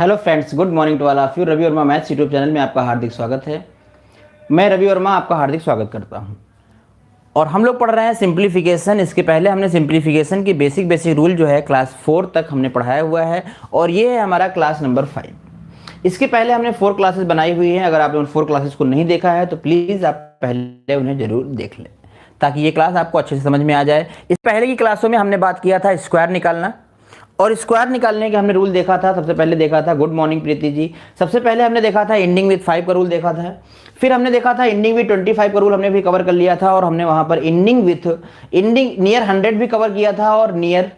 Hello friends, good morning to all of you. Ravi Verma maths YouTube channel में आपका हार्दिक स्वागत है। मैं रवि वर्मा आपका हार्दिक स्वागत करता हूं। और हम लोग पढ़ रहे हैं सिंप्लीफिकेशन। इसके पहले हमने सिंप्लीफिकेशन की बेसिक रूल जो है क्लास 4 तक हमने पढ़ाया हुआ है और ये है हमारा क्लास नंबर 5। इसके पहले हमने 4 क्लासेस बनाई हुई हैं। अगर आपने उन 4 क्लासेस को नहीं देखा है तो प्लीज़ आप पहले उन्हें ज़रूर देख लें ताकि ये क्लास आपको अच्छे से समझ में आ जाए। इस पहले की क्लासों में हमने बात किया था स्क्वायर निकालना, और स्क्वायर निकालने के हमने रूल देखा था। सबसे पहले देखा था, गुड मॉर्निंग प्रीति जी, सबसे पहले हमने देखा था एंडिंग विथ 5 का रूल देखा था। फिर हमने देखा था एंडिंग विथ 25 का रूल हमने भी कवर कर लिया था, और हमने वहां पर एंडिंग नियर 100 भी कवर किया था और नियर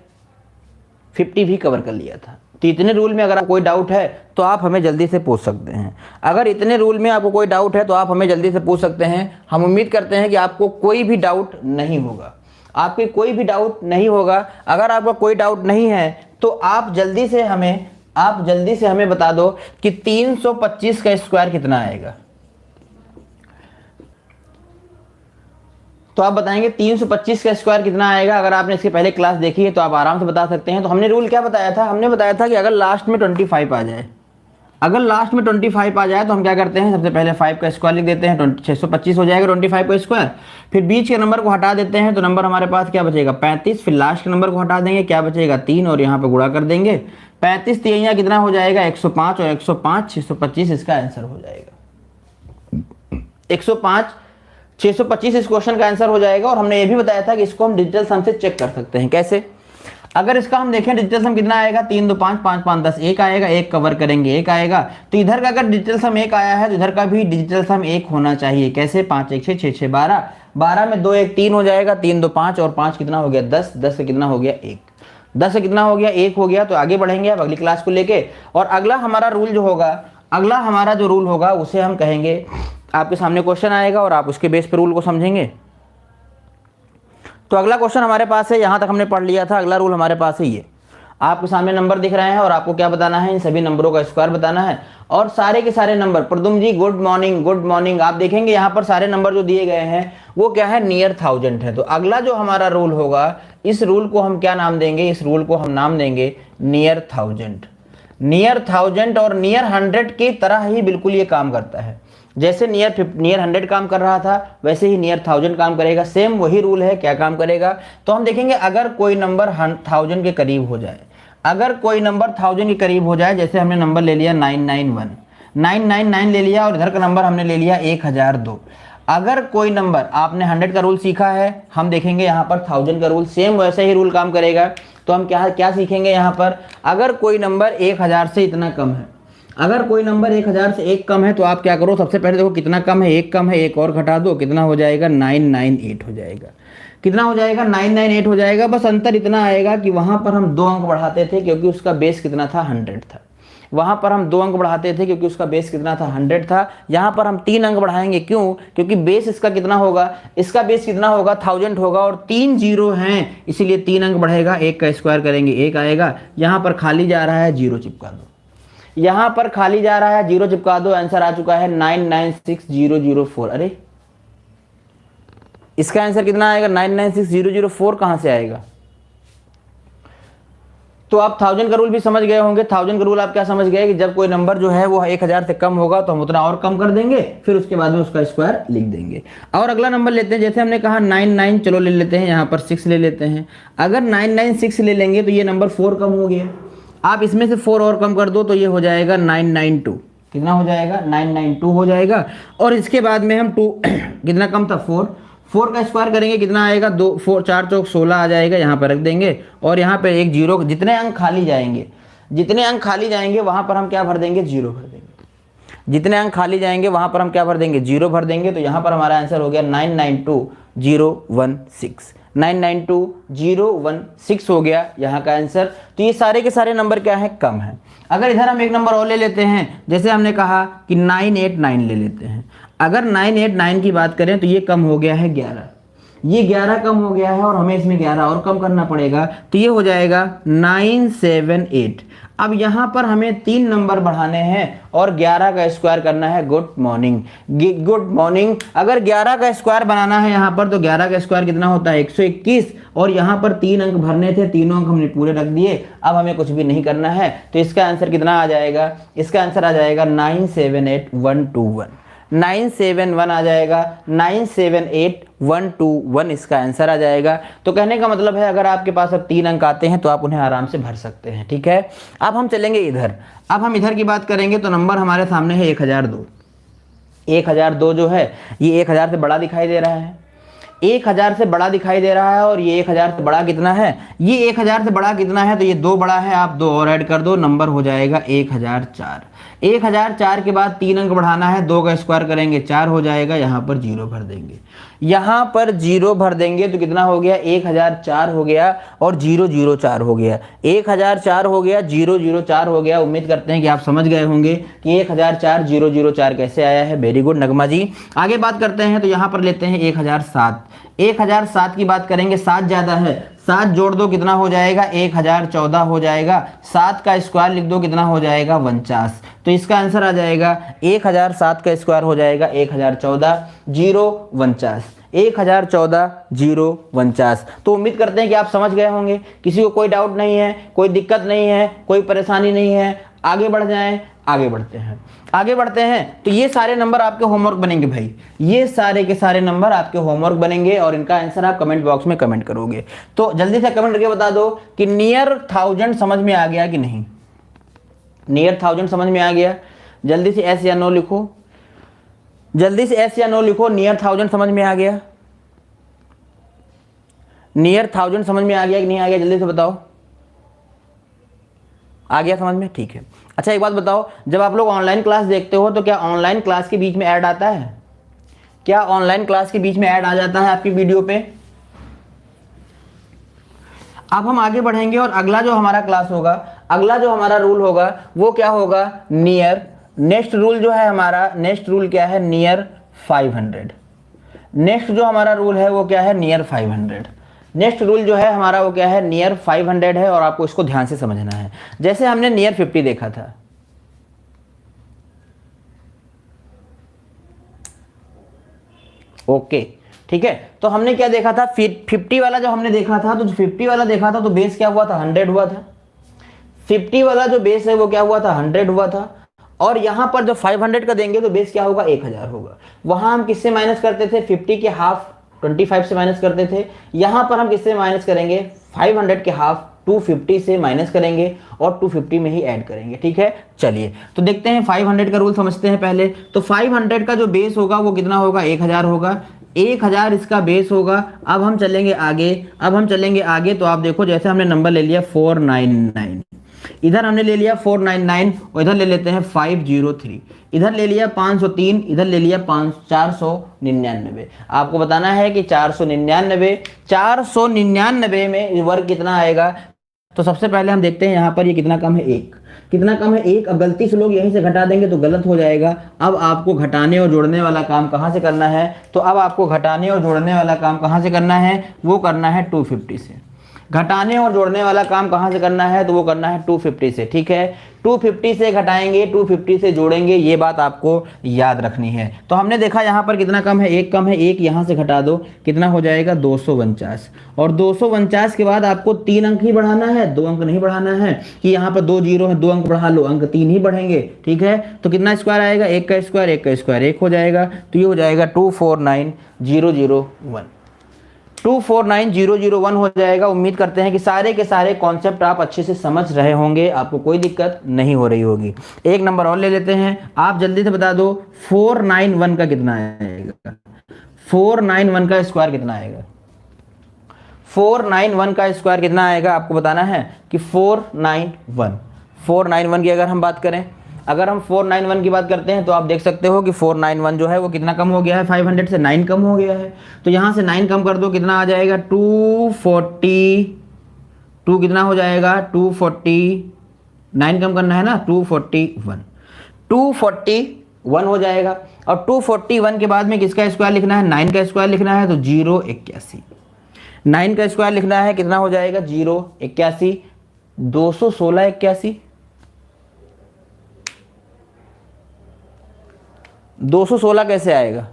50 भी कवर कर लिया था। तो इतने रूल में अगर आपको कोई डाउट है तो आप हमें जल्दी से पूछ सकते हैं। अगर इतने रूल में आपको कोई डाउट है तो आप हमें जल्दी से पूछ सकते हैं। हम उम्मीद करते हैं कि आपको कोई भी डाउट नहीं होगा, आपके कोई भी डाउट नहीं होगा। अगर आपका कोई डाउट नहीं है तो आप जल्दी से हमें बता दो कि 325 का स्क्वायर कितना आएगा। तो आप बताएंगे 325 का स्क्वायर कितना आएगा। अगर आपने इसके पहले क्लास देखी है तो आप आराम से बता सकते हैं। तो हमने रूल क्या बताया था? हमने बताया था कि अगर लास्ट में 25 आ जाए, तो हम क्या करते हैं, सबसे पहले 5 का स्क्वायर लिख देते हैं, 625 हो जाएगा 25 का स्क्वायर। फिर बीच के नंबर को हटा देते हैं तो नंबर हमारे पास क्या बचेगा, 35। फिर लास्ट के नंबर को हटा देंगे, क्या बचेगा, 3, और यहाँ पे गुणा कर देंगे। 35 3 कितना हो जाएगा, 105, और 105 625 इसका आंसर हो जाएगा। 105 625 इस क्वेश्चन का आंसर हो जाएगा। और हमने ये भी बताया था कि इसको हम डिजिटल सम से चेक कर सकते हैं। कैसे? अगर इसका हम देखें डिजिटल सम कितना आएगा, 3 2 5 5 5 10, 1 आएगा, 1 कवर करेंगे, 1 आएगा। तो इधर का अगर डिजिटल सम 1 आया है तो इधर का भी डिजिटल सम 1 होना चाहिए। कैसे? 5 1 6 6 6 12, 12 में 2 1 3 हो जाएगा, 3 2 5, और 5 कितना हो गया, 10, 10 से कितना हो गया, 1, 10 से कितना हो गया, 1 हो गया। तो आगे बढ़ेंगे अब अगली क्लास को लेके। और अगला हमारा जो रूल होगा उसे हम कहेंगे, आपके सामने क्वेश्चन आएगा और आप उसके बेस पर रूल को समझेंगे। तो अगला क्वेश्चन हमारे पास है, यहां तक हमने पढ़ लिया था। अगला रूल हमारे पास है ये, आपके सामने नंबर दिख रहे हैं और आपको क्या बताना है, इन सभी नंबरों का स्क्वायर बताना है। और सारे के सारे नंबर, प्रदुम जी गुड मॉर्निंग, आप देखेंगे यहाँ पर सारे नंबर जो दिए गए हैं वो क्या है, नियर 1000 है। तो अगला जो हमारा रूल होगा, इस रूल को हम क्या नाम देंगे, इस रूल को हम नाम देंगे नियर 1000। नियर 1000 और नियर 100 की तरह ही बिल्कुल ये काम करता है। जैसे नियर 100 काम कर रहा था वैसे ही नियर 1000 काम करेगा। सेम वही रूल है। क्या काम करेगा? तो हम देखेंगे अगर कोई नंबर 1000 के करीब हो जाए, जैसे हमने नंबर ले लिया 999 ले लिया, और इधर का नंबर हमने ले लिया 1002। अगर कोई नंबर, आपने 100 का रूल सीखा है, हम देखेंगे यहाँ पर 1000 का रूल, सेम वैसे ही रूल काम करेगा। तो हम क्या सीखेंगे यहाँ पर, अगर कोई नंबर 1000 से इतना कम है, अगर कोई नंबर 1000 से 1 कम है तो आप क्या करो, सबसे पहले देखो कितना कम है, 1 कम है, 1 और घटा दो, कितना हो जाएगा, 998 हो जाएगा। कितना हो जाएगा, 998 हो जाएगा। बस अंतर इतना आएगा कि वहां पर हम 2 अंक बढ़ाते थे क्योंकि उसका बेस कितना था, 100 था। वहां पर हम 2 अंक बढ़ाते थे क्योंकि उसका बेस कितना था, 100 था। यहाँ पर हम 3 अंक बढ़ाएंगे, क्यों? क्योंकि बेस इसका कितना होगा, इसका बेस कितना होगा, 1000 होगा, और 3 जीरो हैं, इसीलिए 3 अंक बढ़ेगा। 1 का स्क्वायर करेंगे, 1 आएगा। यहाँ पर खाली जा रहा है, 0 चिपका दो। यहाँ पर खाली जा रहा है, 0 चिपका दो। आंसर आ चुका है 996004। अरे इसका आंसर कितना आएगा, 996004 कहां से आएगा? तो आप 1000 का रूल भी समझ गए होंगे। 1000 का रूल आप क्या समझ गए कि जब कोई नंबर जो है वो 1000 से कम होगा तो हम उतना और कम कर देंगे, फिर उसके बाद में उसका स्क्वायर लिख देंगे। और अगला नंबर लेते हैं, जैसे हमने कहा 99, चलो ले लेते हैं, यहाँ पर 6 ले लेते हैं। अगर 996 ले लेंगे तो ये नंबर 4 कम हो गया। आप इसमें से 4 और कम कर दो तो ये हो जाएगा 992। कितना हो जाएगा, 992 हो जाएगा। और इसके बाद में हम 2 कितना कम था, 4 का स्क्वायर करेंगे, कितना आएगा, 2 4 4 चौक 16 आ जाएगा। यहाँ पर रख देंगे और यहाँ पे एक 0, जितने अंक खाली जाएंगे वहां पर हम क्या भर देंगे, 0 भर देंगे। जितने अंक खाली जाएंगे वहां पर हम क्या भर देंगे, 0 भर देंगे। तो यहाँ पर हमारा आंसर हो गया 992016। 992016 हो गया यहाँ का आंसर। तो ये सारे के सारे नंबर क्या है, कम है। अगर इधर हम एक नंबर और ले लेते हैं, जैसे हमने कहा कि 989 ले लेते हैं। अगर 989 की बात करें तो ये कम हो गया है 11। ये 11 कम हो गया है और हमें इसमें 11 और कम करना पड़ेगा, तो ये हो जाएगा 978। अब यहाँ पर हमें 3 नंबर बढ़ाने हैं और 11 का स्क्वायर करना है। Good morning, good morning. अगर 11 का स्क्वायर बनाना है यहाँ पर, तो 11 का स्क्वायर कितना होता है 121, और यहाँ पर 3 अंक भरने थे, तीनों अंक हमने पूरे रख दिए। अब हमें कुछ भी नहीं करना है, तो इसका आंसर कितना आ जाएगा, इसका आंसर आ जाएगा 978121, 971 आ जाएगा, 978121 इसका आंसर आ जाएगा। तो कहने का मतलब है अगर आपके पास अब 3 अंक आते हैं तो आप उन्हें आराम से भर सकते हैं, ठीक है। अब हम चलेंगे इधर, अब हम इधर की बात करेंगे तो नंबर हमारे सामने है 1002। 1002 जो है ये 1000 से बड़ा दिखाई दे रहा है, 1000 से बड़ा दिखाई दे रहा है, और ये 1000 से बड़ा कितना है, ये 1000 से बड़ा कितना है, तो ये 2 बड़ा है, आप 2 और ऐड कर दो, नंबर हो जाएगा 1004। 1004 के बाद 3 अंक बढ़ाना है, 2 का स्क्वायर करेंगे 4 हो जाएगा, यहाँ पर 0 भर देंगे, यहाँ पर 0 भर देंगे तो कितना हो गया 1004 हो गया और 004 हो गया, 1004 हो गया 004 हो गया। उम्मीद करते हैं कि आप समझ गए होंगे कि 1004 004 कैसे आया है। वेरी गुड नगमा जी। आगे बात करते हैं तो यहाँ पर लेते हैं 1007। 1007 की बात करेंगे, 7 ज़्यादा है, 7 जोड़ दो कितना हो जाएगा 1014 हो जाएगा, 7 का स्क्वायर लिख दो कितना हो जाएगा 49। तो इसका आंसर आ जाएगा 1007 का स्क्वायर हो जाएगा 1014 049, 1014 049। तो उम्मीद करते हैं कि आप समझ गए होंगे, किसी को कोई डाउट नहीं है, कोई दिक्कत नहीं है, कोई परेशानी नहीं है। आगे बढ़ जाएं, आगे बढ़ते हैं, आगे बढ़ते हैं। तो ये सारे नंबर आपके होमवर्क बनेंगे भाई, ये सारे के सारे नंबर आपके होमवर्क बनेंगे और इनका आंसर आप कमेंट बॉक्स में कमेंट करोगे। तो जल्दी से कमेंट करके बता दो कि नियर 1000 समझ में आ गया कि नहीं, नियर 1000 समझ में आ गया। जल्दी से एस या नो लिखो, जल्दी से एस या नो लिखो। नियर 1000 समझ में आ गया, नियर 1000 समझ में आ गया कि नहीं आ गया, जल्दी से बताओ। आ गया समझ में, ठीक है। अच्छा एक बात बताओ, जब आप लोग ऑनलाइन क्लास देखते हो तो क्या ऑनलाइन क्लास के बीच में ऐड आता है, क्या ऑनलाइन क्लास के बीच में ऐड आ जाता है आपकी वीडियो पे? अब हम आगे बढ़ेंगे और अगला जो हमारा क्लास होगा, अगला जो हमारा रूल होगा वो क्या होगा, नियर। नेक्स्ट रूल जो है हमारा, नेक्स्ट रूल क्या है, नियर 500। नेक्स्ट जो हमारा रूल है वो क्या है, नियर 500। नेक्स्ट रूल जो है हमारा वो क्या है, नियर 500 है, और आपको इसको ध्यान से समझना है। जैसे हमने नियर 50 देखा था, ओके ठीक है, तो हमने क्या देखा था, 50 वाला जो हमने देखा था, तो 50 वाला देखा था तो बेस क्या हुआ था, 100 हुआ था। 50 वाला जो बेस है वो क्या हुआ था, 100 हुआ था। और यहां पर जो 500 का देंगे तो बेस क्या होगा, 1000 होगा। वहां हम किससे माइनस करते थे, 50 के हाफ 25 से माइनस करते थे। यहां पर हम किससे माइनस करेंगे, 500 के हाफ 250 से माइनस करेंगे और 250 में ही ऐड करेंगे, ठीक है। चलिए तो देखते हैं 500 का रूल समझते हैं पहले। तो 500 का जो बेस होगा वो कितना होगा, 1000 होगा, 1000 इसका बेस होगा। अब हम चलेंगे आगे, अब हम चलेंगे आगे तो आप देखो जैसे हमने नंबर ले लिया 499, इधर हमने ले लिया 499 और इधर ले लेते हैं 503, इधर ले लिया 503, इधर ले लिया 499। आपको बताना है कि 499 में वर्ग कितना आएगा। तो सबसे पहले हम देखते हैं यहाँ पर ये कितना कम है, 1। कितना कम है, 1। अब गलती से लोग यहीं से घटा देंगे तो गलत हो जाएगा। अब आपको घटाने और जोड़ने वाला काम कहाँ से करना है, तो अब आपको घटाने और जोड़ने वाला काम कहाँ से करना है, वो करना है 250 से। घटाने और जोड़ने वाला काम कहाँ से करना है, तो वो करना है 250 से, ठीक है। 250 से घटाएंगे, 250 से जोड़ेंगे, ये बात आपको याद रखनी है। तो हमने देखा यहाँ पर कितना कम है, 1 कम है, 1 यहाँ से घटा दो कितना हो जाएगा 249। और 249 के बाद आपको 3 अंक ही बढ़ाना है, 2 अंक नहीं बढ़ाना है कि यहाँ पर 2 जीरो है, 2 अंक बढ़ा लो, अंक 3 ही बढ़ेंगे, ठीक है। तो कितना स्क्वायर आएगा, 1 का स्क्वायर, 1 का स्क्वायर 1 हो जाएगा। तो ये हो जाएगा 249001, 249001 हो जाएगा। उम्मीद करते हैं कि सारे के सारे कॉन्सेप्ट आप अच्छे से समझ रहे होंगे, आपको कोई दिक्कत नहीं हो रही होगी। एक नंबर और ले लेते हैं, आप जल्दी से बता दो 491 का कितना आएगा, 491 का स्क्वायर कितना आएगा, 491 का स्क्वायर कितना आएगा आपको बताना है कि 491 की अगर हम बात करें, अगर हम 491 की बात करते हैं तो आप देख सकते हो कि 491 जो है वो कितना कम हो गया है, 500 से 9 कम हो गया है। तो यहाँ से 9 कम कर दो कितना आ जाएगा, 242 कितना हो जाएगा, 240, 9 कम करना है ना, 241 हो जाएगा। और 241 के बाद में किसका स्क्वायर लिखना है, 9 का स्क्वायर लिखना है, तो 081। 9 का स्क्वायर लिखना है, कितना हो जाएगा 081, 216 81, 216 कैसे आएगा,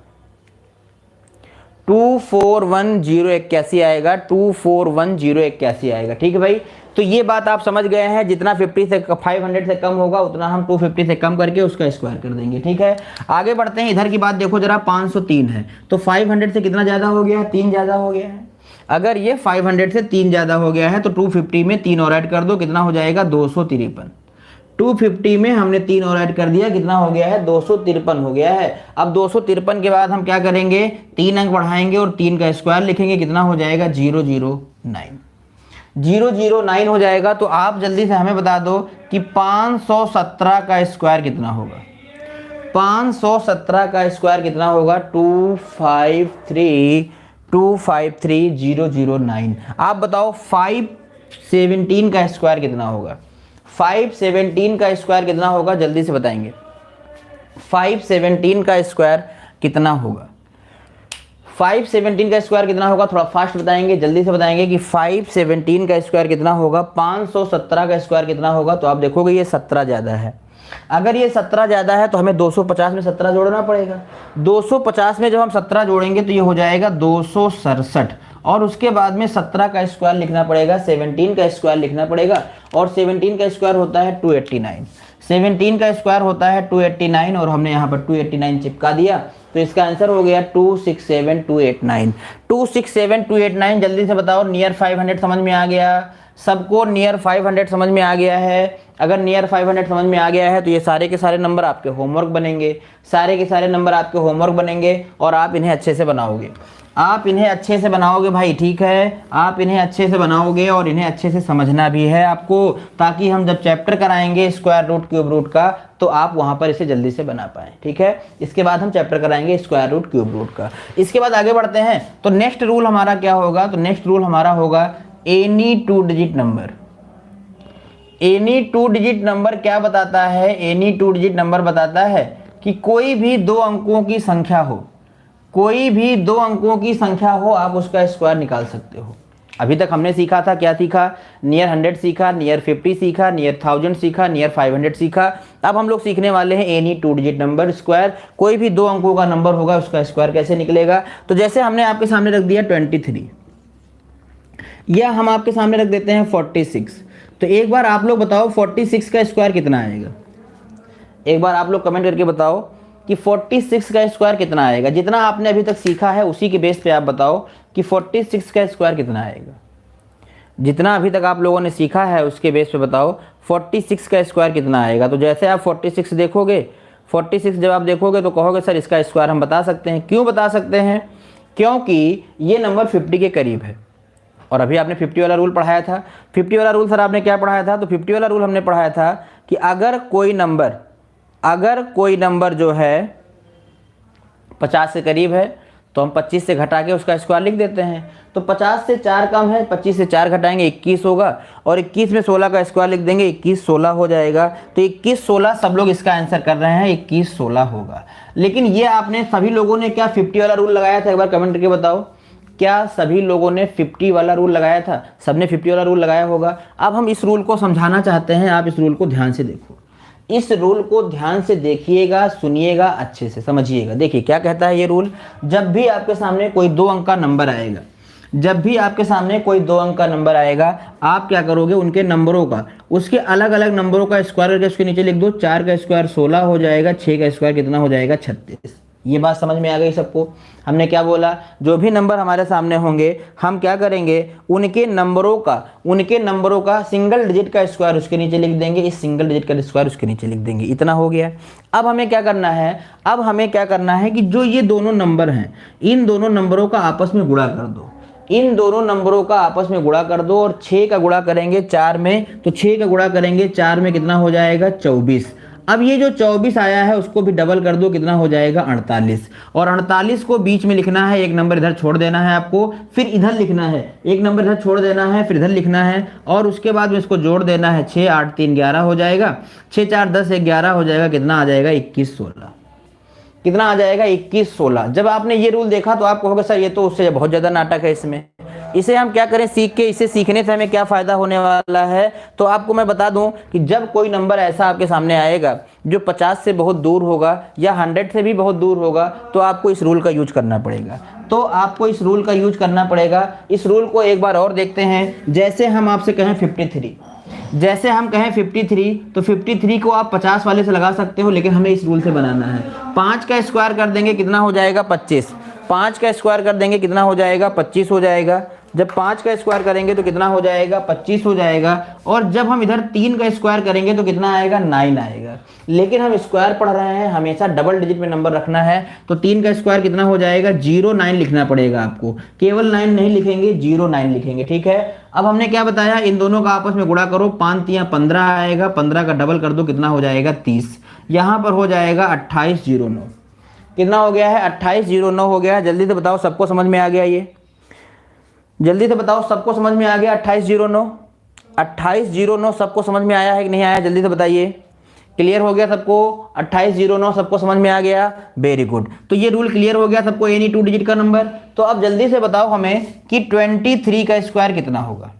241081 आएगा, 241081 आएगा। ठीक है भाई, तो ये बात आप समझ गए हैं। जितना 500 से कम होगा उतना हम 250 से कम करके उसका स्क्वायर कर देंगे। ठीक है, आगे बढ़ते हैं। इधर की बात देखो जरा, 503 है तो 500 से कितना ज़्यादा हो गया है, 3 ज़्यादा हो गया है। अगर ये 500 से 3 ज़्यादा हो गया है तो 250 में 3 और ऐड कर दो, कितना हो जाएगा 253। 250 में हमने 3 और ऐड कर दिया, कितना हो गया है 253 हो गया है। अब 253 के बाद हम क्या करेंगे, 3 अंक बढ़ाएंगे और 3 का स्क्वायर लिखेंगे, कितना हो जाएगा 009। 009 हो जाएगा। तो आप जल्दी से हमें बता दो कि 517 का स्क्वायर कितना होगा। 517 का स्क्वायर कितना होगा, 253,009। आप बताओ 517 का स्क्वायर कितना होगा। 517 का स्क्वायर कितना होगा, जल्दी से बताएंगे। 517 का स्क्वायर कितना होगा, 517 का स्क्वायर कितना होगा, थोड़ा फास्ट बताएंगे, जल्दी से बताएंगे कि 517 का स्क्वायर कितना होगा। 517 का स्क्वायर कितना होगा, तो आप देखोगे ये 17 ज़्यादा है। अगर ये 17 ज़्यादा है तो हमें 250 में 17 जोड़ना पड़ेगा। 250 में जब हम 17 जोड़ेंगे तो ये हो जाएगा 267, और उसके बाद में 17 का स्क्वायर लिखना पड़ेगा, 17 का स्क्वायर लिखना पड़ेगा, और 17 का स्क्वायर होता है 289। 17 का स्क्वायर होता है 289, और हमने यहाँ पर 289 चिपका दिया, तो इसका आंसर हो गया 267289। 267289, जल्दी से बताओ। नियर 500 समझ में आ गया सबको, नियर 500 समझ में आ गया है। अगर नियर 500 समझ में आ गया है तो ये सारे के सारे नंबर आपके होमवर्क बनेंगे, सारे के सारे नंबर आपके होमवर्क बनेंगे, और आप इन्हें अच्छे से बनाओगे। आप इन्हें अच्छे से बनाओगे भाई, ठीक है, आप इन्हें अच्छे से बनाओगे और इन्हें अच्छे से समझना भी है आपको, ताकि हम जब चैप्टर कराएंगे स्क्वायर रूट क्यूब रूट का तो आप वहां पर इसे जल्दी से बना पाएं। ठीक है, इसके बाद हम चैप्टर कराएंगे स्क्वायर रूट क्यूब रूट का। इसके बाद आगे बढ़ते हैं। तो नेक्स्ट रूल हमारा क्या होगा, तो नेक्स्ट रूल हमारा होगा any 2 digit number. Any 2 digit number क्या बताता है, एनी 2 डिजिट नंबर बताता है कि कोई भी 2 अंकों की संख्या हो, कोई भी 2 अंकों की संख्या हो, आप उसका स्क्वायर निकाल सकते हो। अभी तक हमने सीखा था, क्या सीखा, नियर 100 सीखा, नियर 50 सीखा, नियर 1000 सीखा, नियर 500 सीखा। अब हम लोग सीखने वाले हैं एनी 2 डिजिट नंबर स्क्वायर। कोई भी 2 अंकों का नंबर होगा उसका स्क्वायर कैसे निकलेगा। तो जैसे हमने आपके सामने रख दिया 23, या हम आपके सामने रख देते हैं 46। तो एक बार आप लोग बताओ 46 का स्क्वायर कितना आएगा। एक बार आप लोग कमेंट करके बताओ कि 46 का स्क्वायर कितना आएगा। जितना आपने अभी तक सीखा है उसी के बेस पे आप बताओ कि 46 का स्क्वायर कितना आएगा। जितना अभी तक आप लोगों ने सीखा है उसके बेस पे बताओ 46 का स्क्वायर कितना आएगा। तो जैसे आप 46 देखोगे, 46 जब आप देखोगे तो कहोगे सर इसका स्क्वायर हम बता सकते हैं। क्यों बता सकते हैं, क्योंकि ये नंबर 50 के करीब है। और अभी आपने 50 वाला रूल पढ़ाया था। 50 वाला रूल सर आपने क्या पढ़ाया था, तो 50 वाला रूल हमने पढ़ाया था कि अगर कोई नंबर जो है 50 से करीब है तो हम 25 से घटा के उसका स्क्वायर लिख देते हैं। तो 50 से 4 कम है, 25 से 4 घटाएंगे 21 होगा, और 21 में 16 का स्क्वायर लिख देंगे, 21 16 हो जाएगा। तो 21 16 सब लोग इसका आंसर कर रहे हैं, 21 16 होगा। लेकिन ये आपने सभी लोगों ने क्या 50 वाला रूल लगाया था, एक बार कमेंट करके बताओ। क्या सभी लोगों ने 50 वाला रूल लगाया था, सबने 50 वाला रूल लगाया होगा। अब हम इस रूल को समझाना चाहते हैं, आप इस रूल को ध्यान से देखो, इस रूल को ध्यान से देखिएगा, सुनिएगा, अच्छे से समझिएगा। देखिए क्या कहता है ये रूल, जब भी आपके सामने कोई 2 अंक का नंबर आएगा, जब भी आपके सामने कोई 2 अंक का नंबर आएगा, आप क्या करोगे, उनके नंबरों का, उसके अलग अलग नंबरों का स्क्वायर करके उसके नीचे लिख दो। 4 का स्क्वायर 16 हो जाएगा, 6 का स्क्वायर कितना हो जाएगा 36। ये बात समझ में आ गई सबको। हमने क्या बोला, जो भी नंबर हमारे सामने होंगे हम क्या करेंगे, उनके नंबरों का सिंगल डिजिट का स्क्वायर उसके नीचे लिख देंगे, इस सिंगल डिजिट का स्क्वायर उसके नीचे लिख देंगे। इतना हो गया। अब हमें क्या करना है, कि जो ये दोनों नंबर हैं, इन दोनों नंबरों का आपस में गुणा कर दो। इन दोनों नंबरों का आपस में गुणा कर दो, और 6 का गुणा करेंगे 4 में, तो 6 का गुणा करेंगे 4 में, कितना हो जाएगा 24। अब ये जो 24 आया है उसको भी डबल कर दो, कितना हो जाएगा 48। और 48 को बीच में लिखना है, एक नंबर इधर छोड़ देना है आपको, फिर इधर लिखना है, एक नंबर इधर छोड़ देना है, फिर इधर लिखना है, और उसके बाद में इसको जोड़ देना है। 6 8 3 11 हो जाएगा, 6 4 10 11 हो जाएगा, कितना आ जाएगा 21 16। कितना आ जाएगा 21 16। जब आपने ये रूल देखा तो आप कहोगे सर ये तो उससे बहुत ज़्यादा नाटक है इसमें, इसे हम क्या करें सीख के, इसे सीखने से हमें क्या फ़ायदा होने वाला है। तो आपको मैं बता दूं कि जब कोई नंबर ऐसा आपके सामने आएगा जो 50 से बहुत दूर होगा या 100 से भी बहुत दूर होगा, तो आपको इस रूल का यूज करना पड़ेगा। तो आपको इस रूल का यूज करना पड़ेगा। इस रूल को एक बार और देखते हैं। जैसे हम आपसे कहें 53, जैसे हम कहें 53, तो 53 को आप 50 वाले से लगा सकते हो, लेकिन हमें इस रूल से बनाना है। 5 का स्क्वायर कर देंगे कितना हो जाएगा 25, 5 का स्क्वायर कर देंगे कितना हो जाएगा 25 हो जाएगा। जब 5 का स्क्वायर करेंगे तो कितना हो जाएगा 25 हो जाएगा। और जब हम इधर 3 का स्क्वायर करेंगे तो कितना आएगा 9 आएगा। लेकिन हम स्क्वायर पढ़ रहे हैं, हमेशा डबल डिजिट में नंबर रखना है, तो 3 का स्क्वायर कितना हो जाएगा 09 लिखना पड़ेगा आपको। केवल 9 नहीं लिखेंगे, 09 लिखेंगे, ठीक है। अब हमने क्या बताया, इन दोनों का आपस में गुणा करो, 5 तियां 15 आएगा, 15 का डबल कर दो कितना हो जाएगा 30। यहां पर हो जाएगा 2809। कितना हो गया है 2809 हो गया है। जल्दी से बताओ सबको समझ में आ गया ये, जल्दी से बताओ सबको समझ में आ गया 2809, 2809 सबको समझ में आया है कि नहीं आया, जल्दी से बताइए। क्लियर हो गया सबको 2809 सबको समझ में आ गया, वेरी गुड। तो ये रूल क्लियर हो गया सबको, एनी 2 डिजिट का नंबर। तो अब जल्दी से बताओ हमें कि 23 का स्क्वायर कितना होगा।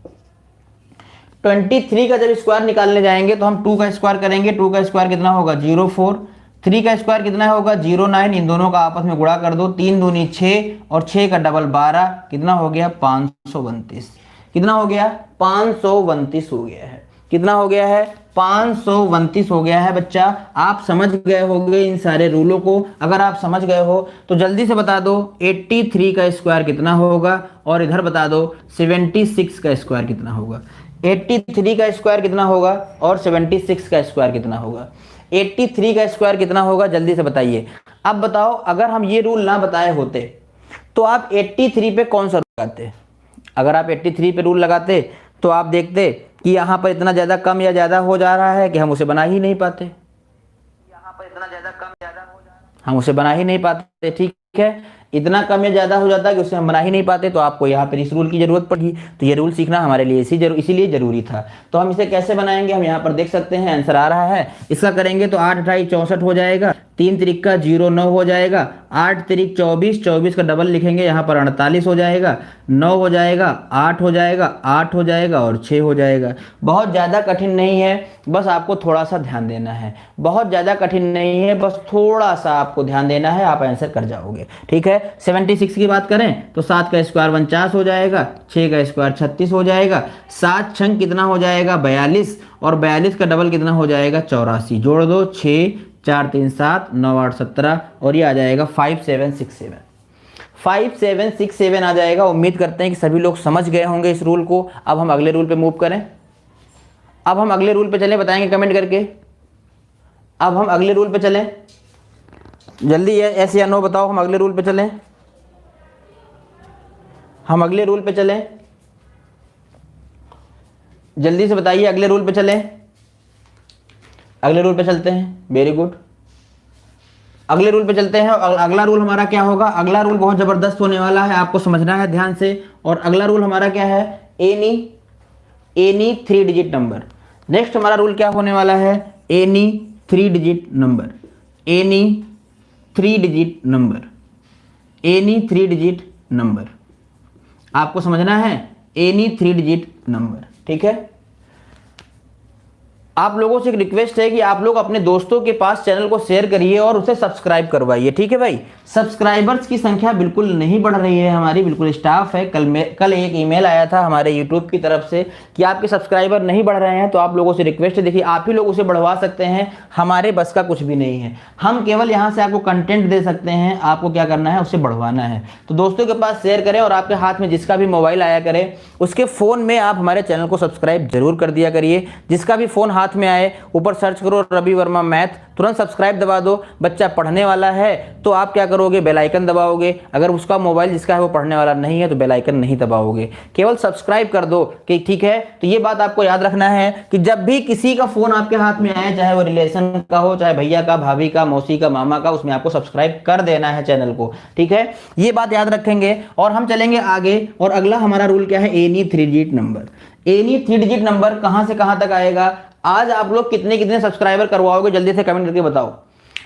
23 का जब स्क्वायर निकालने जाएंगे तो हम 2 का स्क्वायर करेंगे, 2 का स्क्वायर कितना होगा 04, 3 का स्क्वायर कितना होगा 09, इन दोनों का आपस में गुणा कर दो, 3 दूनी 6 और 6 का डबल 12, कितना हो गया 532। कितना हो गया 532 हो गया है। कितना हो गया है 532 हो गया है। बच्चा आप समझ गए होंगे इन सारे रूलों को। अगर आप समझ गए हो तो जल्दी से बता दो 83 का स्क्वायर कितना होगा, और इधर बता दो 76 का स्क्वायर कितना होगा। 83 का स्क्वायर कितना होगा और 76 का स्क्वायर कितना होगा। 83 का स्क्वायर कितना होगा जल्दी से बताइए। अब बताओ अगर हम ये रूल ना बताए होते तो आप 83 पे कौन सा रूल लगाते। अगर आप 83 पे रूल लगाते तो आप देखते कि यहाँ पर इतना ज़्यादा कम या ज़्यादा हो जा रहा है कि हम उसे बना ही नहीं पाते। यहाँ पर इतना ज़्यादा कम ज़्यादा हो जा रहा है, हम उसे बना ही नहीं पाते, ठीक है। इतना कम या ज़्यादा हो जाता है कि उसे हम बना ही नहीं पाते, तो आपको यहाँ पर इस रूल की ज़रूरत पड़ी। तो ये रूल सीखना हमारे लिए इसीलिए ज़रूरी था। तो हम इसे कैसे बनाएंगे, हम यहाँ पर देख सकते हैं आंसर आ रहा है। इसका करेंगे तो 8 × 8 = 64 हो जाएगा, 3 त्रिक का 09 हो जाएगा, 8 त्रिक 24, 24 का डबल लिखेंगे यहाँ पर 48 हो जाएगा, 9 हो जाएगा, 8 हो जाएगा, 8 हो जाएगा और 6 हो जाएगा। बहुत ज़्यादा कठिन नहीं है, बस आपको थोड़ा सा ध्यान देना है। बहुत ज़्यादा कठिन नहीं है, बस थोड़ा सा आपको ध्यान देना है, आप आंसर कर जाओगे, ठीक है। 76 की बात करें तो 7 का स्क्वायर 49 हो जाएगा, 6 का स्क्वायर 36 हो जाएगा, 7 छंग कितना हो जाएगा 42, और 42 का डबल कितना हो जाएगा 84। जोड़ दो 6 4 3 7 9 8 17 और ये आ जाएगा 5767। 5767 आ जाएगा। उम्मीद करते हैं कि सभी लोग समझ गए होंगे इस रूल को। अब हम अगले रूल पे मूव करें। अब हम अगले रूल पे चलें, बताएंगे कमेंट करके। अब हम अगले रूल पे चलें, जल्दी यस या नो बताओ। हम अगले रूल पे चलें, हम अगले रूल पे चलें, जल्दी से बताइए अगले रूल पे चलें। अगले रूल पे चलते हैं, वेरी गुड। अगले रूल पे चलते हैं। अगला रूल हमारा क्या होगा, अगला रूल बहुत जबरदस्त होने वाला है, आपको समझना है ध्यान से। और अगला रूल हमारा क्या है, एनी 3 डिजिट नंबर। नेक्स्ट हमारा रूल क्या होने वाला है, any 3 digit number, any 3 digit number, any 3 digit number. आपको समझना है एनी 3 डिजिट नंबर, ठीक है। आप लोगों से एक रिक्वेस्ट है कि आप लोग अपने दोस्तों के पास चैनल को शेयर करिए और उसे सब्सक्राइब करवाइए, ठीक है भाई। सब्सक्राइबर्स की संख्या बिल्कुल नहीं बढ़ रही है हमारी, बिल्कुल स्टाफ है। कल एक ईमेल आया था हमारे यूट्यूब की तरफ से कि आपके सब्सक्राइबर नहीं बढ़ रहे हैं। तो आप लोगों से रिक्वेस्ट है, देखिए आप ही लोग उसे बढ़वा सकते हैं, हमारे बस का कुछ भी नहीं है। हम केवल यहाँ से आपको कंटेंट दे सकते हैं, आपको क्या करना है, उसे बढ़वाना है। तो दोस्तों के पास शेयर करें और आपके हाथ में जिसका भी मोबाइल आया करे उसके फ़ोन में आप हमारे चैनल को सब्सक्राइब जरूर कर दिया करिए। जिसका भी फ़ोन हाथ में आए ऊपर सर्च करो रवि वर्मा मैथ, तुरंत सब्सक्राइब दबा दो। बच्चा पढ़ने वाला है तो आप क्या करोगे, बेल आइकन दबाओगे। अगर उसका मोबाइल जिसका है वो पढ़ने वाला नहीं है तो बेल आइकन नहीं दबाओगे, केवल सब्सक्राइब कर दो, कि ठीक है। तो ये बात आपको याद रखना है कि जब भी किसी का फोन आपके हाथ में आए, चाहे वो रिलेशन का हो, चाहे भैया का, भाभी का, मौसी का, मामा का, उसमें आपको सब्सक्राइब कर देना है चैनल को, ठीक है। ये बात याद रखेंगे और हम चलेंगे आगे। और अगला हमारा रूल क्या है, any 3 digit number. Any 3 digit number कहां से कहां तक आएगा। आज आप लोग कितने कितने सब्सक्राइबर करवाओगे, जल्दी से कमेंट करके बताओ।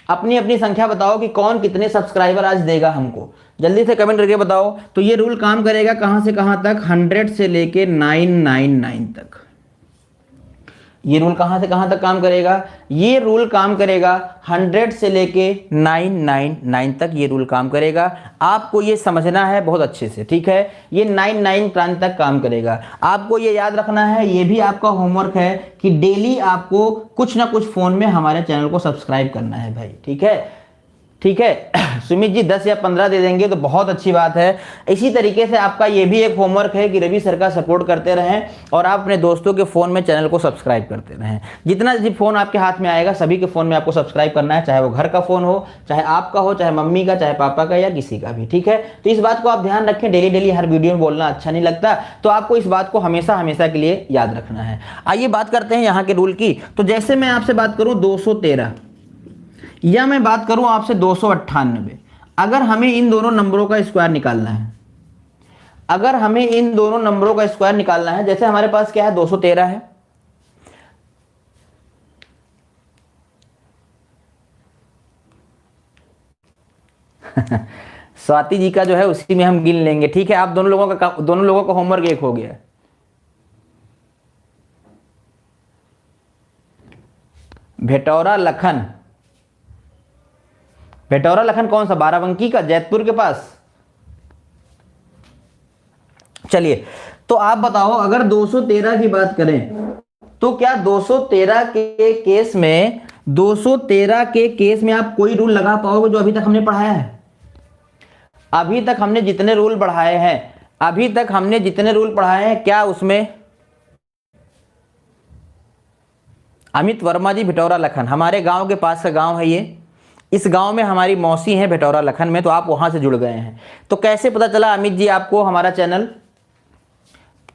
अपनी अपनी संख्या बताओ कि कौन कितने सब्सक्राइबर आज देगा हमको, जल्दी से कमेंट करके बताओ। तो ये रूल काम करेगा कहां से कहां तक, 100 से लेके 999 तक। ये रूल कहां से कहां तक काम करेगा, ये रूल काम करेगा 100 से लेके 999 तक, ये रूल काम करेगा। आपको ये समझना है बहुत अच्छे से, ठीक है। ये 99 प्रांत तक काम करेगा। आपको ये याद रखना है, ये भी आपका होमवर्क है कि डेली आपको कुछ ना कुछ फोन में हमारे चैनल को सब्सक्राइब करना है भाई, ठीक है, ठीक है। सुमित जी 10 या 15 दे देंगे तो बहुत अच्छी बात है। इसी तरीके से आपका ये भी एक होमवर्क है कि रवि सर का सपोर्ट करते रहें और आप अपने दोस्तों के फ़ोन में चैनल को सब्सक्राइब करते रहें। जितना जी फ़ोन आपके हाथ में आएगा सभी के फ़ोन में आपको सब्सक्राइब करना है, चाहे वो घर का फ़ोन हो, चाहे आपका हो, चाहे मम्मी का, चाहे पापा का, या किसी का भी, ठीक है। तो इस बात को आप ध्यान रखें, डेली डेली हर वीडियो में बोलना अच्छा नहीं लगता, तो आपको इस बात को हमेशा हमेशा के लिए याद रखना है। आइए बात करते हैं यहाँ के रूल की। तो जैसे मैं आपसे बात करूँ 213 या मैं बात करूं आपसे 298, अगर हमें इन दोनों नंबरों का स्क्वायर निकालना है, अगर हमें इन दोनों नंबरों का स्क्वायर निकालना है, जैसे हमारे पास क्या है 213 है, स्वाति जी का जो है उसी में हम गिन लेंगे, ठीक है। आप दोनों लोगों का होमवर्क एक हो गया। भेटौरा लखन, भेटौरा लखन कौन सा, बाराबंकी का, जैतपुर के पास। चलिए तो आप बताओ, अगर 213 की बात करें तो क्या 213 के केस में, 213 के केस में आप कोई रूल लगा पाओगे जो अभी तक हमने पढ़ाया है? अभी तक हमने जितने रूल पढ़ाए हैं, अभी तक हमने जितने रूल पढ़ाए हैं, क्या उसमें अमित वर्मा जी भेटौरा लखन हमारे गांव के पास का गांव है ये, इस गांव में हमारी मौसी हैं भेटौरा लखन में, तो आप वहां से जुड़ गए हैं। तो कैसे पता चला अमित जी आपको हमारा चैनल,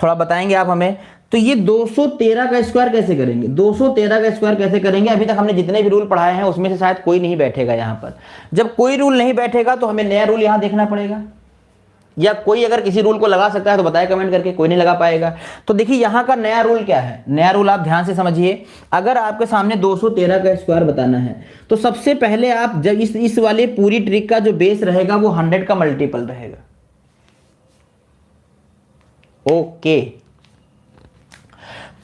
थोड़ा बताएंगे आप हमें। तो ये 213 का स्क्वायर कैसे करेंगे, 213 का स्क्वायर कैसे करेंगे? अभी तक हमने जितने भी रूल पढ़ाए हैं उसमें से शायद कोई नहीं बैठेगा यहाँ पर। जब कोई रूल नहीं बैठेगा तो हमें नया रूल यहाँ देखना पड़ेगा, या कोई अगर किसी रूल को लगा सकता है तो बताए कमेंट करके, कोई नहीं लगा पाएगा। तो देखिए यहाँ का नया रूल क्या है, नया रूल आप ध्यान से समझिए। अगर आपके सामने 213 का स्क्वायर बताना है तो सबसे पहले आप जब इस वाले पूरी ट्रिक का जो बेस रहेगा वो 100 का मल्टीपल रहेगा। ओके,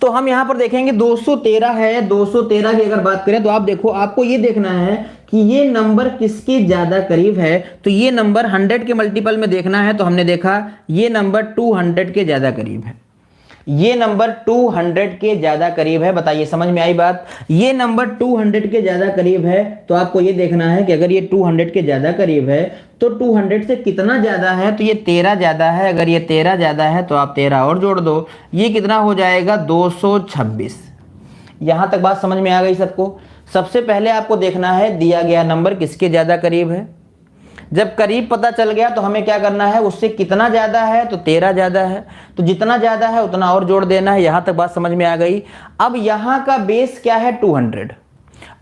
तो हम यहां पर देखेंगे 213 है, 213 की अगर बात करें तो आप देखो, आपको ये देखना है कि ये नंबर किसके ज्यादा करीब है। तो ये नंबर 100 के मल्टीपल में देखना है, तो हमने देखा ये नंबर 200 के ज्यादा करीब है, ये नंबर 200 के ज्यादा करीब है। बताइए समझ में आई बात? ये नंबर 200 के ज्यादा करीब है, तो आपको ये देखना है कि अगर ये 200 के ज्यादा करीब है तो 200 से कितना ज्यादा है, तो ये 13 ज्यादा है। अगर ये 13 ज्यादा है तो आप 13 और जोड़ दो, ये कितना हो जाएगा 226। यहां तक बात समझ में आ गई सबको? सबसे पहले आपको देखना है दिया गया नंबर किसके ज्यादा करीब है। जब करीब पता चल गया तो हमें क्या करना है, उससे कितना ज्यादा है, तो 13 ज्यादा है, तो जितना ज्यादा है उतना और जोड़ देना है। यहां तक बात समझ में आ गई? अब यहां का बेस क्या है 200,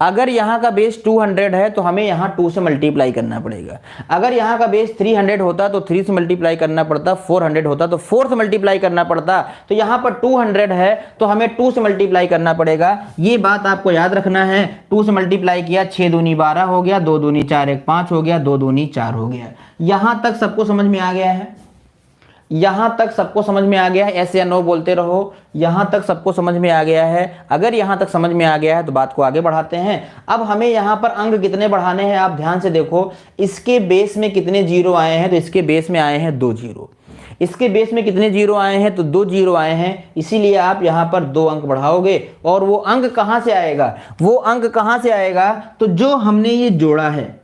अगर यहाँ का बेस 200 है तो हमें यहाँ 2 से मल्टीप्लाई करना पड़ेगा। अगर यहाँ का बेस 300 होता तो 3 से मल्टीप्लाई करना पड़ता, 400 होता तो 4 से मल्टीप्लाई करना पड़ता। तो यहाँ पर 200 है तो हमें 2 से मल्टीप्लाई करना पड़ेगा। ये बात आपको याद रखना है। 2 से मल्टीप्लाई किया, 6 दूनी 12 हो गया, 2 दूनी 4, 1 5 हो गया, 2 दूनी 4 हो गया। यहाँ तक सबको समझ में आ गया है? यहां तक सबको समझ में आ गया है? ऐसे या नो बोलते रहो। यहां तक सबको समझ में आ गया है? अगर यहां तक समझ में आ गया है तो बात को आगे बढ़ाते हैं। अब हमें यहां पर अंक कितने बढ़ाने हैं, आप ध्यान से देखो। इसके बेस में कितने जीरो आए हैं, तो इसके बेस में आए हैं 2 जीरो। इसके बेस में कितने जीरो आए हैं, तो 2 जीरो आए हैं। इसीलिए आप यहां पर 2 अंक बढ़ाओगे। और वो अंक कहां से आएगा, वो अंक कहां से आएगा, तो जो हमने ये जोड़ा है,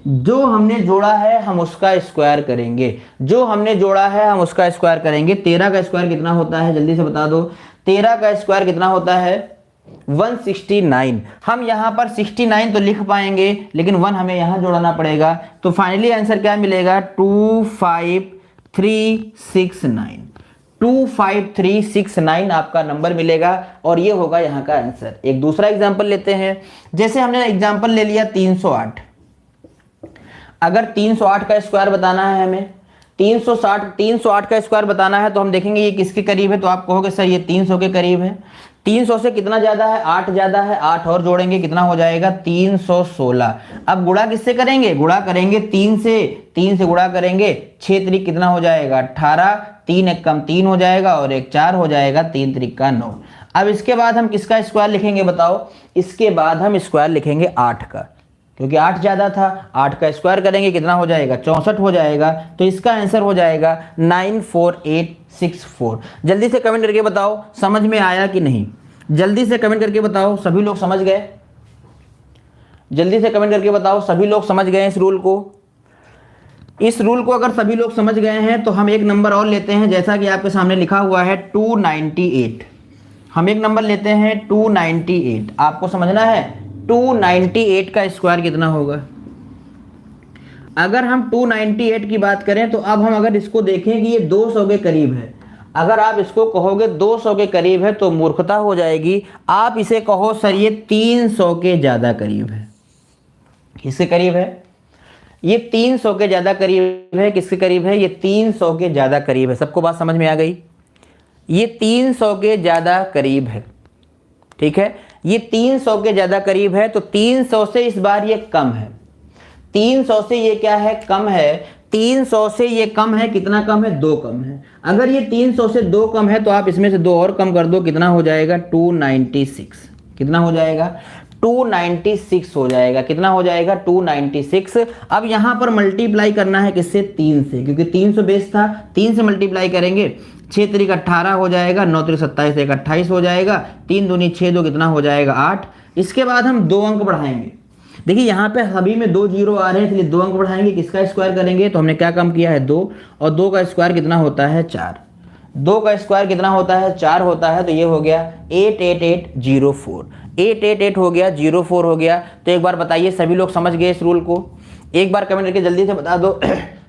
जो हमने जोड़ा है हम उसका स्क्वायर करेंगे। जो हमने जोड़ा है हम उसका स्क्वायर करेंगे। 13 का स्क्वायर कितना होता है, जल्दी से बता दो। 13 का स्क्वायर कितना होता है, 169। हम यहां पर 69 तो लिख पाएंगे, लेकिन 1 हमें यहां जोड़ना पड़ेगा। तो फाइनली आंसर क्या मिलेगा, 25369। 25369 आपका नंबर मिलेगा और ये होगा यहाँ का आंसर। एक दूसरा एग्जांपल लेते हैं। जैसे हमने एग्जांपल ले लिया 308। अगर 308 का स्क्वायर बताना है हमें, 308 का स्क्वायर बताना है, तो हम देखेंगे ये किसके करीब है। तो आप कहोगे सर ये 300 के करीब है। 300 से कितना ज्यादा है, 8 ज्यादा है, 8 और जोड़ेंगे कितना हो जाएगा 316। अब गुणा किससे करेंगे, गुणा करेंगे 3 से, 3 से गुणा करेंगे 6 त्रिक कितना हो जाएगा 18, 3 एक कम 3 हो जाएगा और 1 4 हो जाएगा, 3 त्रिक का 9। अब इसके बाद हम किसका स्क्वायर लिखेंगे बताओ, इसके बाद हम स्क्वायर लिखेंगे 8 का, क्योंकि 8 ज्यादा था, 8 का स्क्वायर करेंगे कितना हो जाएगा 64 हो जाएगा। तो इसका आंसर हो जाएगा 94864। जल्दी से कमेंट करके बताओ समझ में आया कि नहीं, जल्दी से कमेंट करके बताओ सभी लोग समझ गए, जल्दी से कमेंट करके बताओ सभी लोग समझ गए इस रूल को। इस रूल को अगर सभी लोग समझ गए हैं तो हम एक नंबर और लेते हैं, जैसा कि आपके सामने लिखा हुआ है 298। हम एक नंबर लेते हैं 298। आपको समझना है 298 का स्क्वायर कितना होगा। अगर हम 298 की बात करें तो अब हम अगर इसको देखें कि ये 200 के करीब है, अगर आप इसको कहोगे 200 के करीब है तो मूर्खता हो जाएगी। आप इसे कहो सर ये 300 के ज्यादा करीब है। किसके करीब है, ये 300 के ज्यादा करीब है। किसके करीब है, ये 300 के ज्यादा करीब है। सबको बात समझ में आ गई, ये 300 के ज्यादा करीब है, ठीक है, ये 300 के ज्यादा करीब है। तो 300 से इस बार ये कम है, 300 से ये क्या है कम है, 300 से ये कम है, कितना कम है 2 कम है। अगर ये 300 से 2 कम है तो आप इसमें से 2 और कम कर दो, कितना हो जाएगा 296। कितना हो जाएगा 296 हो जाएगा। कितना हो जाएगा 296। अब यहां पर मल्टीप्लाई करना है किससे, 3 से, क्योंकि 300 बेस था, 3 से मल्टीप्लाई करेंगे 6 त्रिक 18 हो जाएगा, 9 त्रिक 27, 1 28 हो जाएगा, 3 दूनी 6 2 कितना हो जाएगा 8। इसके बाद हम 2 अंक बढ़ाएंगे। देखिए यहाँ पे सभी में 2 जीरो आ रहे हैं, इसलिए 2 अंक बढ़ाएंगे। किसका स्क्वायर करेंगे, तो हमने क्या कम किया है 2, और 2 का स्क्वायर कितना होता है 4। 2 का स्क्वायर कितना होता है 4 होता है। तो ये हो गया 88804, 888 हो गया, 04 हो गया। तो एक बार बताइए सभी लोग समझ गए इस रूल को, एक बार कमेंट करके जल्दी से बता दो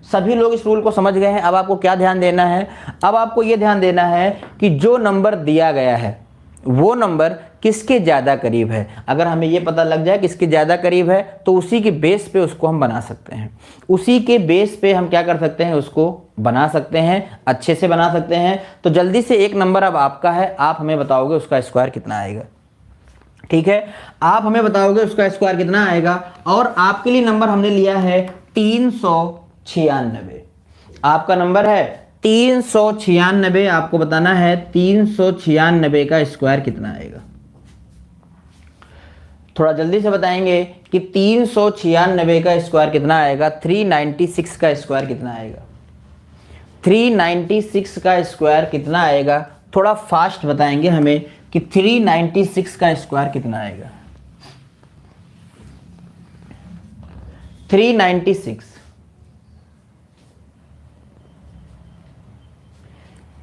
सभी लोग इस रूल को समझ गए हैं। अब आपको क्या ध्यान देना है, अब आपको ये ध्यान देना है कि जो नंबर दिया गया है वो नंबर किसके ज्यादा करीब है। अगर हमें ये पता लग जाए किसके ज्यादा करीब है तो उसी के बेस पे उसको हम बना सकते हैं, उसी के बेस पे हम क्या कर सकते हैं, उसको बना सकते हैं, अच्छे से बना सकते हैं। तो जल्दी से एक नंबर अब आपका है, आप हमें बताओगे उसका स्क्वायर कितना आएगा, ठीक है, आप हमें बताओगे उसका स्क्वायर कितना आएगा। और आपके लिए नंबर हमने लिया है 396। आपका नंबर है 396, आपको बताना है 396 का स्क्वायर कितना आएगा। थोड़ा जल्दी से बताएंगे कि 396 का स्क्वायर कितना आएगा। 396 का स्क्वायर कितना आएगा, 396 का स्क्वायर कितना आएगा। थोड़ा फास्ट बताएंगे हमें कि 396 का स्क्वायर कितना आएगा।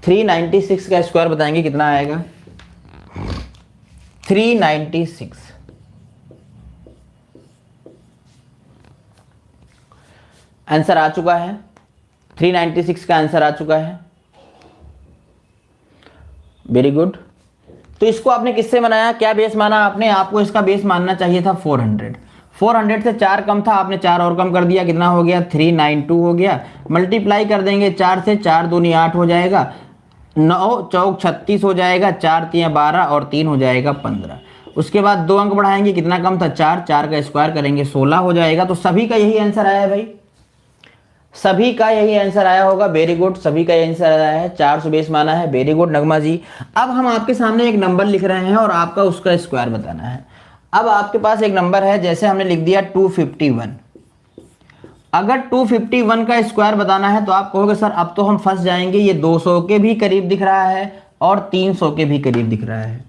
396 का स्क्वायर बताएंगे कितना आएगा। 396 आंसर आ चुका है, 396 का आंसर आ चुका है, वेरी गुड। तो इसको आपने किससे बनाया, क्या बेस माना आपने, आपको इसका बेस मानना चाहिए था 400। 400 से 4 कम था, आपने 4 और कम कर दिया, कितना हो गया 392 हो गया। मल्टीप्लाई कर देंगे 4 से, 4 दूनी 8 हो जाएगा, 9 चौक 36 हो जाएगा, 4 3 12 और 3 हो जाएगा 15। उसके बाद 2 अंक बढ़ाएंगे, कितना कम था 4, 4 का स्क्वायर करेंगे 16 हो जाएगा। तो सभी का यही आंसर आया भाई, सभी का यही आंसर आया होगा, वेरी गुड, सभी का आंसर आया है, 400 बेस माना है, वेरी गुड नगमा जी। अब हम आपके सामने एक नंबर लिख रहे हैं और आपका उसका स्क्वायर बताना है। अब आपके पास एक नंबर है, जैसे हमने लिख दिया 251। अगर 251 का स्क्वायर बताना है तो आप कहोगे सर अब तो हम फंस जाएंगे, ये 200 के भी करीब दिख रहा है और 300 के भी करीब दिख रहा है।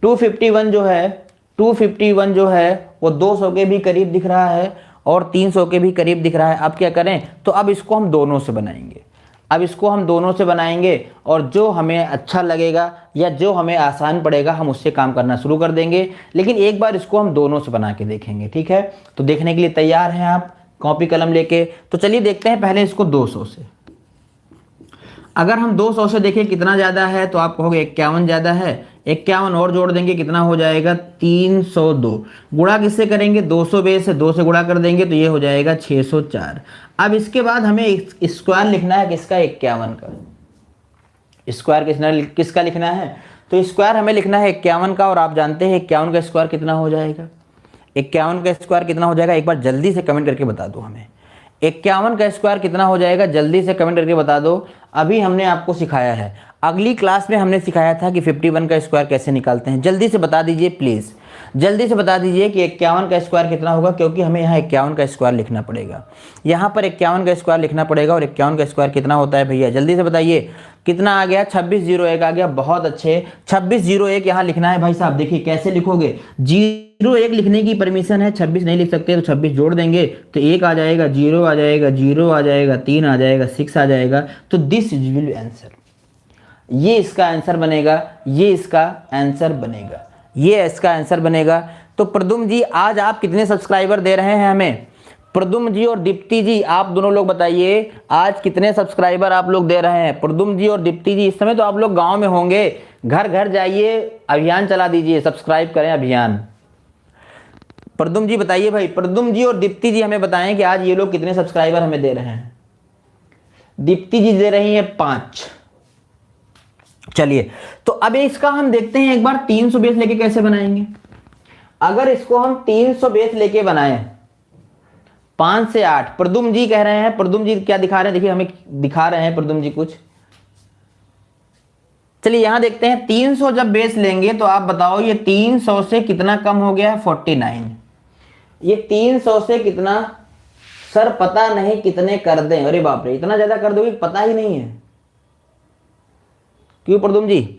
251 जो है वो 200 के भी करीब दिख रहा है और 300 के भी करीब दिख रहा है। अब क्या करें, तो अब इसको हम दोनों से बनाएंगे, अब इसको हम दोनों से बनाएंगे और जो हमें अच्छा लगेगा या जो हमें आसान पड़ेगा हम उससे काम करना शुरू कर देंगे। लेकिन एक बार इसको हम दोनों से बना के देखेंगे, ठीक है। तो देखने के लिए तैयार हैं आप कॉपी कलम लेके, तो चलिए देखते हैं पहले इसको 200 से। अगर हम 200 से देखें कितना ज़्यादा है तो आप कहोगे 51 ज़्यादा है, 51 और जोड़ देंगे कितना हो जाएगा 302। गुणा किससे करेंगे, 200 बेस से 2 से गुणा कर देंगे तो ये हो जाएगा 604। अब इसके बाद हमें स्क्वायर लिखना है किसका, 51 का। स्क्वायर किसका लिखना है, तो स्क्वायर हमें लिखना है 51 का, और आप जानते हैं 51 का स्क्वायर कितना हो जाएगा। 51 का स्क्वायर कितना हो जाएगा, एक बार जल्दी से कमेंट करके बता दो हमें। 51 का स्क्वायर कितना हो जाएगा, जल्दी से कमेंट करके बता दो। अभी हमने आपको सिखाया है, अगली क्लास में हमने सिखाया था कि 51 का स्क्वायर कैसे निकालते हैं। जल्दी से बता दीजिए प्लीज़, जल्दी से बता दीजिए कि 51 का स्क्वायर कितना होगा, क्योंकि हमें यहाँ 51 का स्क्वायर लिखना पड़ेगा। यहाँ पर 51 का स्क्वायर लिखना पड़ेगा, और 51 का स्क्वायर कितना होता है भैया, जल्दी से बताइए कितना आ गया, 2601 आ गया। बहुत अच्छे, 2601 यहाँ लिखना है भाई साहब। देखिए कैसे लिखोगे, 01 लिखने की परमिशन है, 26 नहीं लिख सकते तो 26 जोड़ देंगे तो 1 आ जाएगा, 0 आ जाएगा, 0 आ जाएगा, 3 आ जाएगा, 6 आ जाएगा। तो दिस विल बी आंसर, ये इसका आंसर बनेगा, ये इसका आंसर बनेगा, ये इसका आंसर बनेगा। तो प्रदुम जी आज आप कितने सब्सक्राइबर दे रहे हैं हमें, प्रदुम जी और दीप्ति जी आप दोनों लोग बताइए आज कितने सब्सक्राइबर आप लोग दे रहे हैं। प्रदुम जी और दीप्ति जी, इस समय तो आप लोग गांव में होंगे, घर घर जाइए, अभियान चला दीजिए, सब्सक्राइब करें अभियान। प्रदुम जी बताइए भाई, प्रदुम जी और दीप्ति जी हमें बताएं कि आज ये लोग कितने सब्सक्राइबर हमें दे रहे हैं। दीप्ति जी दे रही है 5। चलिए तो अब इसका हम देखते हैं एक बार 300 बेस लेके कैसे बनाएंगे। अगर इसको हम 300 बेस लेके बनाए 5 से 8, प्रदुम जी कह रहे हैं, प्रदुम जी क्या दिखा रहे हैं, देखिए हमें दिखा रहे हैं प्रदुम जी कुछ। चलिए यहां देखते हैं 300 जब बेस लेंगे तो आप बताओ ये 300 से कितना कम हो गया है, 49। ये 300 से कितना, सर पता नहीं कितने कर दें। अरे बाप रे, इतना ज्यादा कर दोगे पता ही नहीं है, क्यों प्रदुम जी।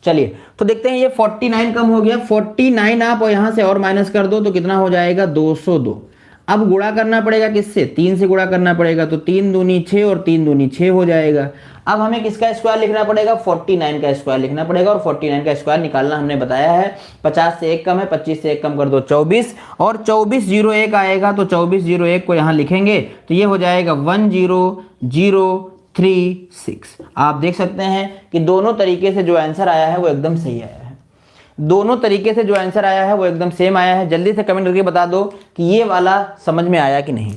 चलिए तो देखते हैं ये 49 कम हो गया, 49 आप और यहां से और माइनस कर दो तो कितना हो जाएगा, 202। अब गुणा करना पड़ेगा किससे, 3 से गुणा करना पड़ेगा, तो 3 दूनी 6 और 3 दूनी 6 हो जाएगा। अब हमें किसका स्क्वायर लिखना पड़ेगा, 49 का स्क्वायर लिखना पड़ेगा, और 49 का स्क्वायर निकालना हमने बताया है। 50 से 1 कम है, 25 से 1 कम कर दो 24, और 2401 आएगा, तो 2401 को यहाँ लिखेंगे तो ये हो जाएगा 10036। आप देख सकते हैं कि दोनों तरीके से जो आंसर आया है वो एकदम सही आया है, दोनों तरीके से जो आंसर आया है वो एकदम सेम आया है। जल्दी से कमेंट करके बता दो कि ये वाला समझ में आया कि नहीं,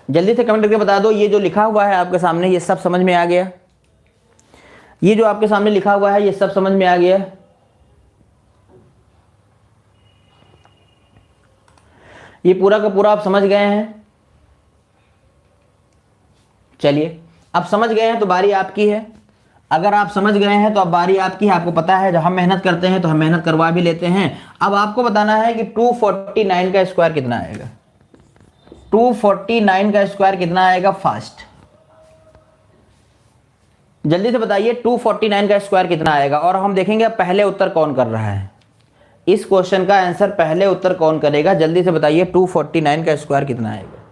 जल्दी से कमेंट करके बता दो। ये जो लिखा हुआ है आपके सामने ये सब समझ में आ गया, ये जो आपके सामने लिखा हुआ है ये सब समझ में आ गया। ये पूरा का पूरा आप समझ गए हैं। चलिए अब समझ गए हैं तो बारी आपकी है। अगर आप समझ गए हैं तो अब बारी आपकी है। आपको पता है जब हम मेहनत करते हैं तो हम मेहनत करवा भी लेते हैं। अब आपको बताना है कि 249 का स्क्वायर कितना आएगा, 249 का स्क्वायर कितना आएगा फास्ट, जल्दी से बताइए 249 का स्क्वायर कितना आएगा। और हम देखेंगे अब पहले उत्तर कौन कर रहा है, इस क्वेश्चन का आंसर पहले उत्तर कौन करेगा, जल्दी से बताइए 249 का स्क्वायर कितना आएगा।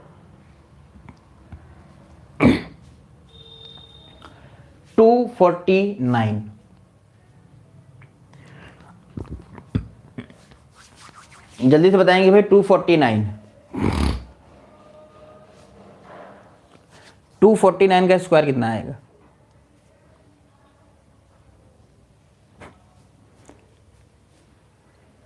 249, जल्दी से बताएंगे भाई 249 का स्क्वायर कितना आएगा।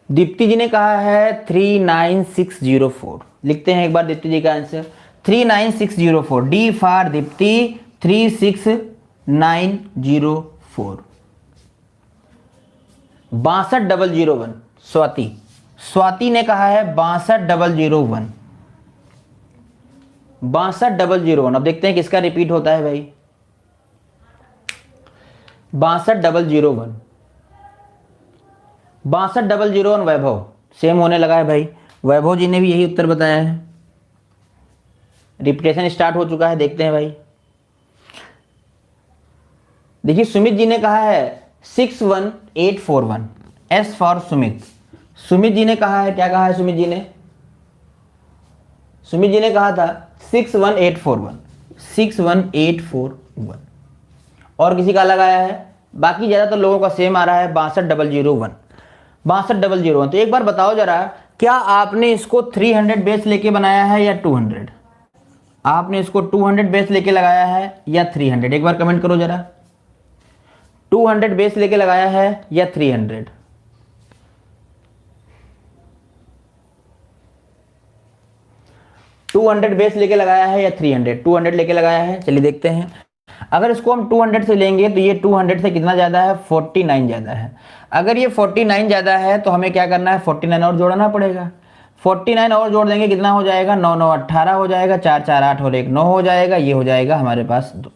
दीप्ति जी ने कहा है 39604, लिखते हैं एक बार दीप्ति जी का answer 39604। D for Deepti 36904। 62001 Swati, Swati ने कहा है 62001, 62001। अब देखते हैं किसका रिपीट होता है भाई, 62001, 62001 वैभव, सेम होने लगा है भाई। वैभव जी ने भी यही उत्तर बताया है, रिपीटेशन स्टार्ट हो चुका है। देखते हैं भाई, देखिए सुमित जी ने कहा है 61841, एस फॉर सुमित। सुमित जी ने कहा है, क्या कहा है सुमित जी ने, सुमित जी ने कहा था 61841, 61841। और किसी का अलग आया है, बाकी ज़्यादातर लोगों का सेम आ रहा है 62001, 62001। तो एक बार बताओ जरा, क्या आपने इसको 300 बेस लेके बनाया है या 200, आपने इसको 200 बेस लेके लगाया है या 300, एक बार कमेंट करो जरा। 200 बेस लेके लगाया है या 300, बेस लेके लगाया है या 300, 200 लेके लगाया है। चलिए देखते हैं। अगर इसको हम 200 से लेंगे तो ये 200 से कितना ज़्यादा है, 49 ज़्यादा है। अगर ये 49 ज़्यादा है तो हमें क्या करना है, 49 और जोड़ना पड़ेगा। 49 और जोड़ देंगे, कितना हो जाएगा, 9 9 18 हो जाएगा, 4 4 8 और 1 9 हो जाएगा। ये हो जाएगा हमारे पास 2।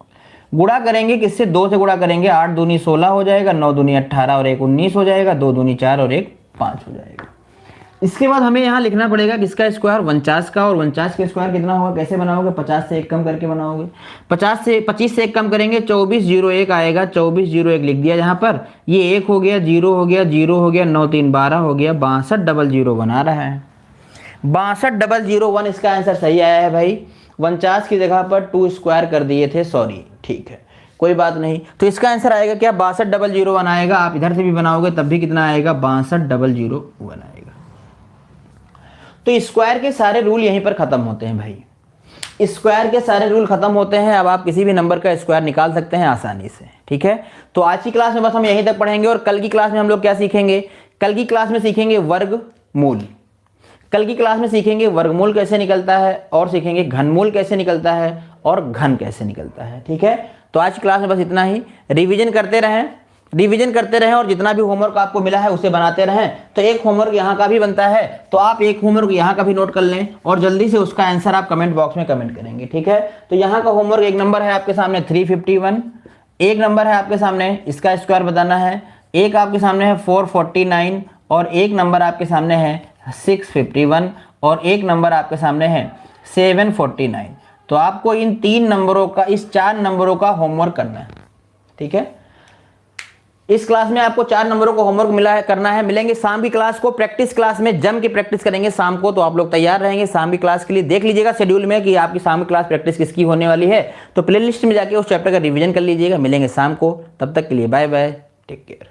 गुणा करेंगे किससे, 2 से गुणा करेंगे, 8 दूनी 16 हो जाएगा, 9 दूनी 18 और 1 19 हो जाएगा, 2 दूनी 4 और 1 5 हो जाएगा। इसके बाद हमें यहाँ लिखना पड़ेगा किसका स्क्वायर, 49 का। और 49 का स्क्वायर कितना होगा, कैसे बनाओगे, 50 से 1 कम करके बनाओगे। 25 से 1 कम करेंगे, 2401 आएगा, 2401 लिख दिया यहाँ पर। ये 1 हो गया, 0 हो गया, 0 हो गया, 9 3 12 हो गया, 6200 बना रहा है। 6201 इसका आंसर सही आया है भाई। 49 की जगह पर 2 स्क्वायर कर दिए थे, सॉरी, ठीक है कोई बात नहीं। तो इसका आंसर आएगा क्या, 6201 आएगा। आप इधर से भी बनाओगे तब भी कितना आएगा, 6201 आएगा। तो स्क्वायर के सारे रूल यहीं पर खत्म होते हैं भाई, स्क्वायर के सारे रूल खत्म होते हैं। अब आप किसी भी नंबर का स्क्वायर निकाल सकते हैं आसानी से, ठीक है। तो आज की क्लास में बस हम यहीं तक पढ़ेंगे और कल की क्लास में हम लोग क्या सीखेंगे, कल की क्लास में सीखेंगे वर्गमूल। कल की क्लास में सीखेंगे वर्गमूल कैसे निकलता है, और सीखेंगे घनमूल कैसे निकलता है, और घन कैसे निकलता है, ठीक है। तो आज की क्लास में बस इतना ही। रिवीजन करते रहें और जितना भी होमवर्क आपको मिला है उसे बनाते रहें। तो एक होमवर्क यहाँ का भी बनता है, तो आप एक होमवर्क यहाँ का भी नोट कर लें और जल्दी से उसका आंसर आप कमेंट बॉक्स में कमेंट करेंगे, ठीक है। तो यहाँ का होमवर्क, एक नंबर है आपके सामने 351, एक नंबर है आपके सामने इसका स्क्वायर बताना है, एक आपके सामने है 449, और एक नंबर आपके सामने है 651, और एक नंबर आपके सामने है 749। तो आपको इन 3 नंबरों का, इस 4 नंबरों का होमवर्क करना है, ठीक है। इस क्लास में आपको 4 नंबरों को होमवर्क मिला है, करना है। मिलेंगे शाम की क्लास को, प्रैक्टिस क्लास में जम के प्रैक्टिस करेंगे शाम को। तो आप लोग तैयार रहेंगे शाम की क्लास के लिए। देख लीजिएगा शेड्यूल में कि आपकी शाम की क्लास प्रैक्टिस किसकी होने वाली है। तो प्लेलिस्ट में जाके उस चैप्टर का रिवीजन कर लीजिएगा। मिलेंगे शाम को, तब तक के लिए बाय बाय, टेक केयर।